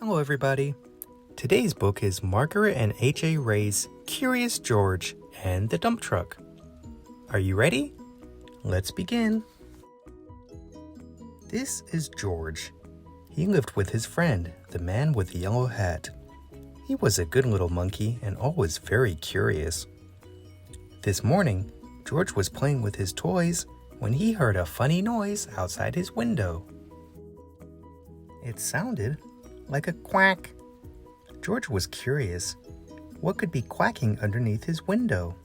Hello everybody. Today's book is Margaret and H.A. Ray's Curious George and the Dump Truck. Are you ready? Let's begin. This is George. He lived with his friend, the man with the yellow hat. He was a good little monkey and always very curious. This morning, George was playing with his toys when he heard a funny noise outside his window. It sounded like a quack. George was curious. What could be quacking underneath his window?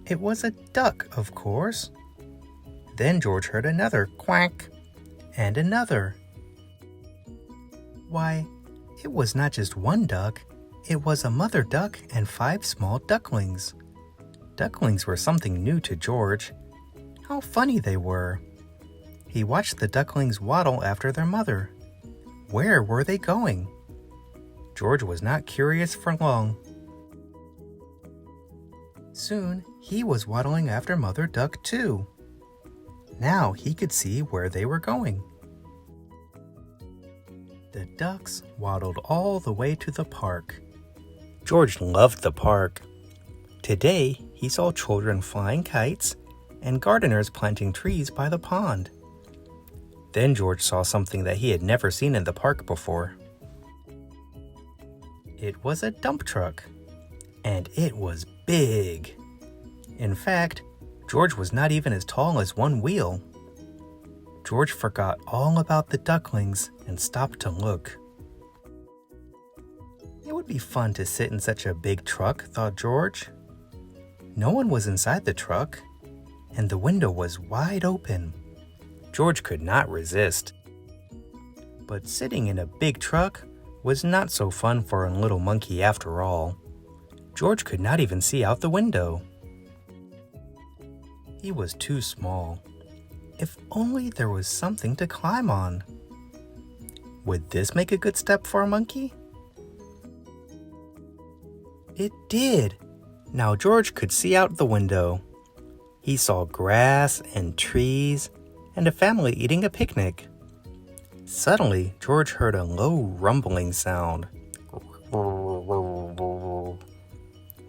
It was a duck, of course. Then George heard another quack, and another. Why, it was not just one duck. It was a mother duck and 5 small ducklings. Ducklings were something new to George. How funny they were. He watched the ducklings waddle after their mother. Where were they going? George was not curious for long. Soon, he was waddling after Mother Duck too. Now he could see where they were going. The ducks waddled all the way to the park. George loved the park. Today, he saw children flying kites and gardeners planting trees by the pond. Then George saw something that he had never seen in the park before. It was a dump truck, and it was big. In fact, George was not even as tall as one wheel. George forgot all about the ducklings and stopped to look. It would be fun to sit in such a big truck, thought George. No one was inside the truck, and the window was wide open. George could not resist. But sitting in a big truck was not so fun for a little monkey after all. George could not even see out the window. He was too small. If only there was something to climb on. Would this make a good step for a monkey? It did. Now George could see out the window. He saw grass and trees and a family eating a picnic. Suddenly, George heard a low rumbling sound.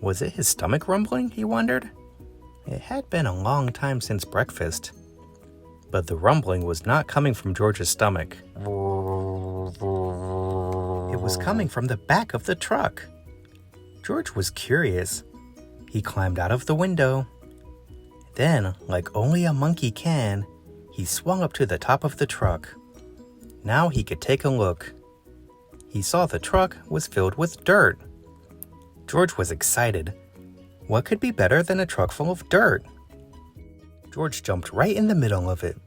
Was it his stomach rumbling, he wondered? It had been a long time since breakfast. But the rumbling was not coming from George's stomach. It was coming from the back of the truck. George was curious. He climbed out of the window. Then, like only a monkey can, he swung up to the top of the truck. Now he could take a look. He saw the truck was filled with dirt. George was excited. What could be better than a truck full of dirt? George jumped right in the middle of it.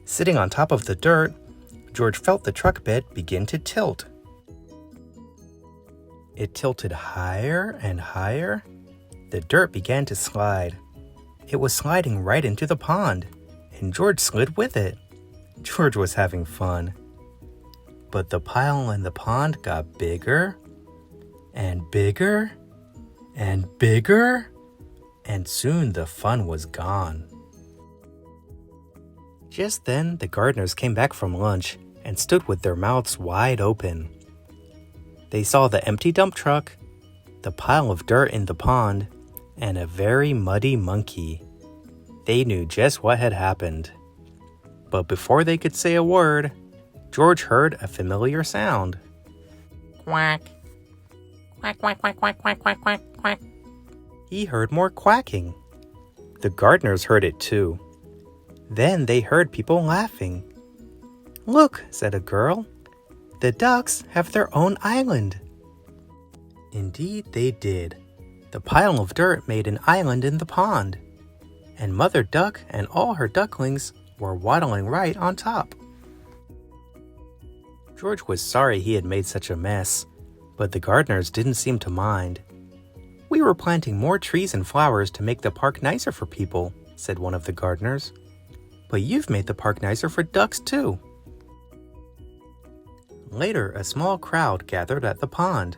Sitting on top of the dirt, George felt the truck bed begin to tilt. It tilted higher and higher. The dirt began to slide. It was sliding right into the pond, and George slid with it. George was having fun. But the pile in the pond got bigger and bigger and bigger, and soon the fun was gone. Just then, the gardeners came back from lunch and stood with their mouths wide open. They saw the empty dump truck, the pile of dirt in the pond, and a very muddy monkey. They knew just what had happened. But before they could say a word, George heard a familiar sound. Quack. Quack, quack, quack, quack, quack, quack, quack, quack. He heard more quacking. The gardeners heard it too. Then they heard people laughing. Look, said a girl. The ducks have their own island. Indeed they did. The pile of dirt made an island in the pond, and Mother Duck and all her ducklings were waddling right on top. George was sorry he had made such a mess, but the gardeners didn't seem to mind. We were planting more trees and flowers to make the park nicer for people, said one of the gardeners. But you've made the park nicer for ducks too. Later, a small crowd gathered at the pond.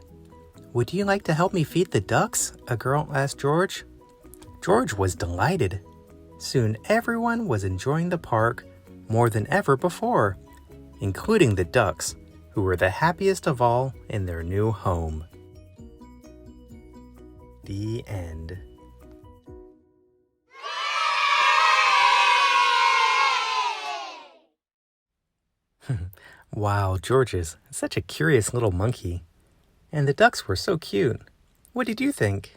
Would you like to help me feed the ducks? A girl asked George. George was delighted. Soon everyone was enjoying the park more than ever before, including the ducks, who were the happiest of all in their new home. The end. Wow, George is such a curious little monkey. And the ducks were so cute. What did you think?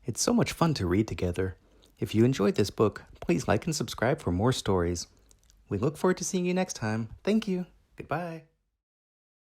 It's so much fun to read together. If you enjoyed this book, please like and subscribe for more stories. We look forward to seeing you next time. Thank you. Goodbye.